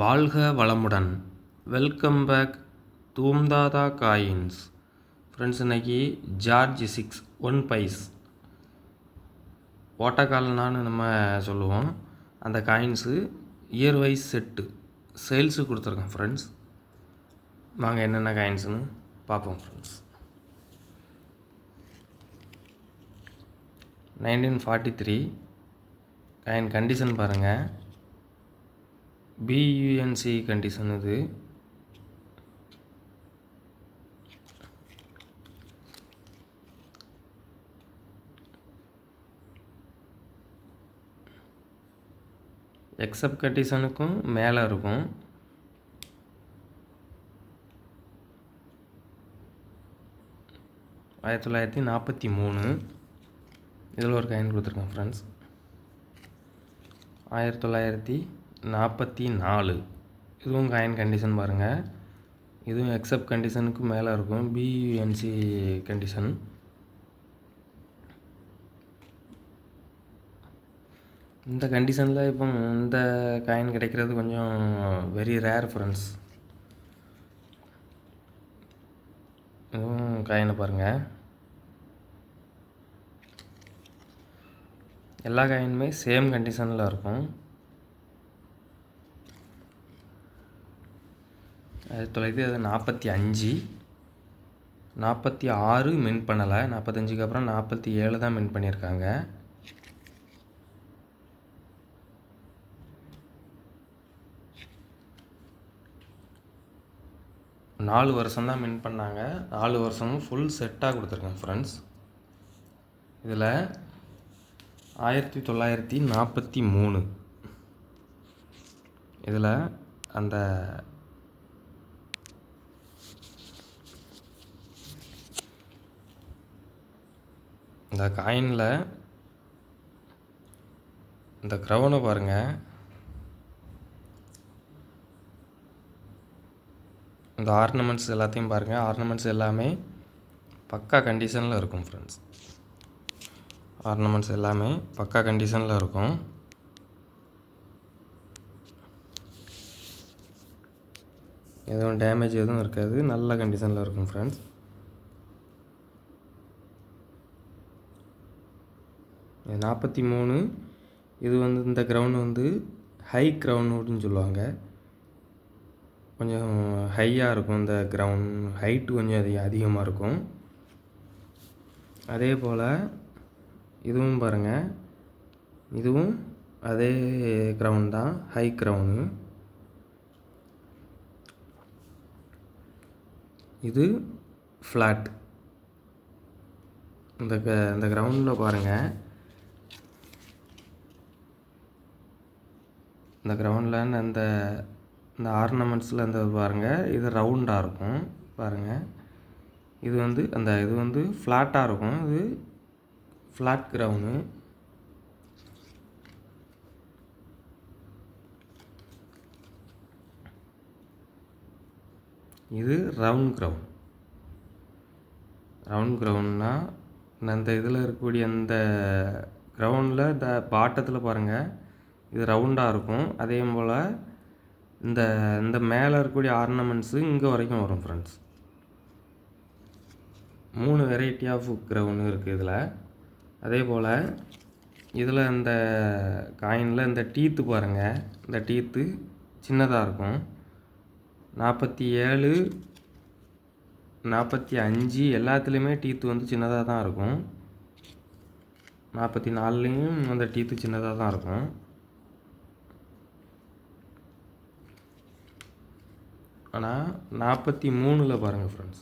வாழ்க வளமுடன். Welcome back தூம்தாதா காயின்ஸ். ஃப்ரெண்ட்ஸ், இன்றைக்கி ஜார்ஜ் 6 1 பைஸ் ஓட்டக்கால்னான்னு நம்ம சொல்லுவோம். அந்த coins year wise set sales கொடுத்துருக்கேன் ஃப்ரெண்ட்ஸ். வாங்க என்னென்ன காயின்ஸுன்னு பார்ப்போம் ஃப்ரெண்ட்ஸ். 1943 காயின் கண்டிஷன் பாருங்கள். பியூஎன்சி கண்டிஷன் இது. எக்ஸப்ட் கண்டிஷனுக்கும் மேலே இருக்கும். ஆயிரத்தி 1943 இதில் ஒரு காயின் கொடுத்துருக்கேன் ஃப்ரெண்ட்ஸ். 1944 இதுவும் காயின் கண்டிஷன் பாருங்கள். இதுவும் எக்ஸப்ட் கண்டிஷனுக்கு மேலே இருக்கும். பியூஎன்சி கண்டிஷன். இந்த கண்டிஷனில் இப்போ இந்த காயின் கிடைக்கிறது கொஞ்சம் வெரி ரேர் ஃப்ரெண்ட்ஸ். இதுவும் காயினை பாருங்கள். எல்லா காயினுமே சேம் கண்டிஷனில் இருக்கும். 1945 46 மின் பண்ணலை. 45க்கு அப்புறம் 47 தான் மின் பண்ணியிருக்காங்க. நாலு வருஷம் தான் மின் பண்ணாங்க. 4 வருஷமும் ஃபுல் செட்டாக கொடுத்துருக்கேன் ஃப்ரெண்ட்ஸ். இதில் 1943 இதில் அந்த இந்த காயினில் இந்த க்ரௌனை பாருங்கள். இந்த ஆர்னமெண்ட்ஸ் எல்லாத்தையும் பாருங்கள். ஆர்னமெண்ட்ஸ் எல்லாமே பக்கா கண்டிஷனில் இருக்கும் ஃப்ரெண்ட்ஸ். ஆர்னமெண்ட்ஸ் எல்லாமே பக்கா கண்டிஷனில் இருக்கும். எதுவும் டேமேஜ் எதுவும் இருக்காது. நல்ல கண்டிஷனில் இருக்கும் ஃப்ரெண்ட்ஸ். இது 43. இது இந்த க்ரௌண்ட் ஹை க்ரௌண்டுன்னு சொல்லுவாங்க. கொஞ்சம் ஹையாக இருக்கும். இந்த க்ரௌண்ட் ஹைட்டு கொஞ்சம் அதிகமாக இருக்கும். அதே போல் இதுவும் பாருங்கள். இதுவும் அதே க்ரௌண்ட் தான், ஹை க்ரௌண்டு. இது ஃப்ளாட். இந்த க்ரௌண்டில் பாருங்கள். இந்த க்ரௌண்டில் இந்த ஆர்னமெண்ட்ஸில் பாருங்கள். இது ரவுண்டாக இருக்கும் பாருங்கள். இது இது ஃப்ளாட்டாக இருக்கும். இது ஃப்ளாட் க்ரௌண்டு. இது ரவுண்ட் க்ரௌண்ட். ரவுண்ட் க்ரௌண்ட்னா இந்த இதில் இருக்கக்கூடிய இந்த க்ரௌண்டில் இந்த பாட்டத்தில் பாருங்கள். இது ரவுண்டாக இருக்கும். அதே போல் இந்த மேலே இருக்கக்கூடிய ஆர்னமெண்ட்ஸு இங்கே வரைக்கும் வரும் ஃப்ரெண்ட்ஸ். 3 வெரைட்டி ஆஃப் க்ரௌண்ட் இருக்குது இதில். அதே போல் இதில் இந்த காயினில் இந்த டீத்து பாருங்கள். இந்த டீத்து சின்னதாக இருக்கும். 47 45 எல்லாத்துலேயுமே டீத்து சின்னதாக தான் இருக்கும். 44லேயும் அந்த டீத்து சின்னதாக தான் இருக்கும். ஆனால் 43ல் பாருங்கள் ஃப்ரெண்ட்ஸ்.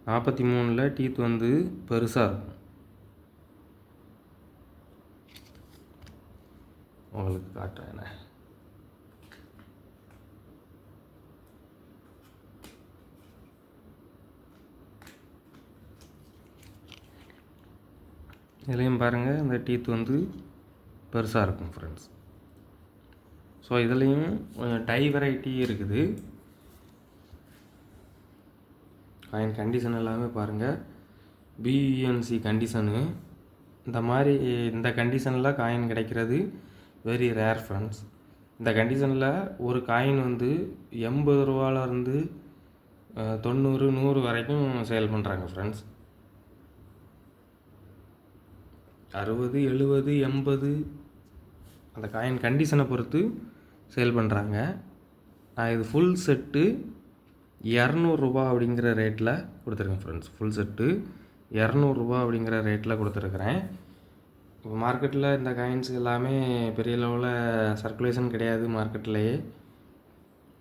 43ல் டீத்து பெருசாக இருக்கும். உங்களுக்கு காட்டுறேன். இதுலேயும் பாருங்கள். இந்த டீத்து பெருசாக இருக்கும் ஃப்ரெண்ட்ஸ். ஸோ இதுலேயும் கொஞ்சம் டை வெரைட்டி இருக்குது. காயின் கண்டிஷன் எல்லாமே பாருங்கள். பியூஎன்சி கண்டிஷனு. இந்த கண்டிஷனில் காயின் கிடைக்கிறது வெரி ரேர் ஃப்ரெண்ட்ஸ். இந்த கண்டிஷனில் ஒரு காயின் வந்து ரூ. 80 90 100 வரைக்கும் சேல் பண்ணுறாங்க ஃப்ரெண்ட்ஸ். 60 70 80 அந்த காயின் கண்டிஷனை பொறுத்து சேல் பண்ணுறாங்க. நான் இது ஃபுல் செட்டு ரூ. 200 அப்படிங்கிற ரேட்டில் கொடுத்துருக்கேன் ஃப்ரெண்ட்ஸ். ஃபுல் செட்டு ரூ. 200 அப்படிங்கிற ரேட்டில் கொடுத்துருக்குறேன். இப்போ மார்க்கெட்டில் இந்த காயின்ஸ் எல்லாமே பெரிய லெவலில் சர்க்குலேஷன் கிடையாது மார்க்கெட்லேயே.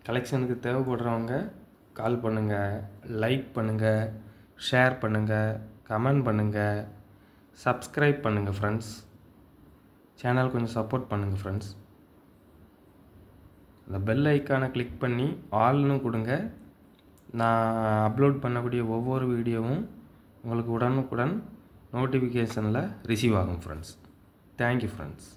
கலெக்ஷனுக்கு தேவைப்படுறவங்க கால் பண்ணுங்கள், லைக் பண்ணுங்கள், ஷேர் பண்ணுங்கள், கமெண்ட் பண்ணுங்கள், சப்ஸ்கிரைப் பண்ணுங்கள் ஃப்ரெண்ட்ஸ். சேனல் கொஞ்சம் சப்போர்ட் பண்ணுங்கள் ஃப்ரெண்ட்ஸ். அந்த பெல் ஐக்கானை கிளிக் பண்ணி ஆல்னு கொடுங்க. நான் அப்லோட் பண்ணக்கூடிய ஒவ்வொரு வீடியோவும் உங்களுக்கு உடனுக்குடன் நோட்டிஃபிகேஷனில் ரிசீவ் ஆகும் ஃப்ரெண்ட்ஸ். Thank you friends.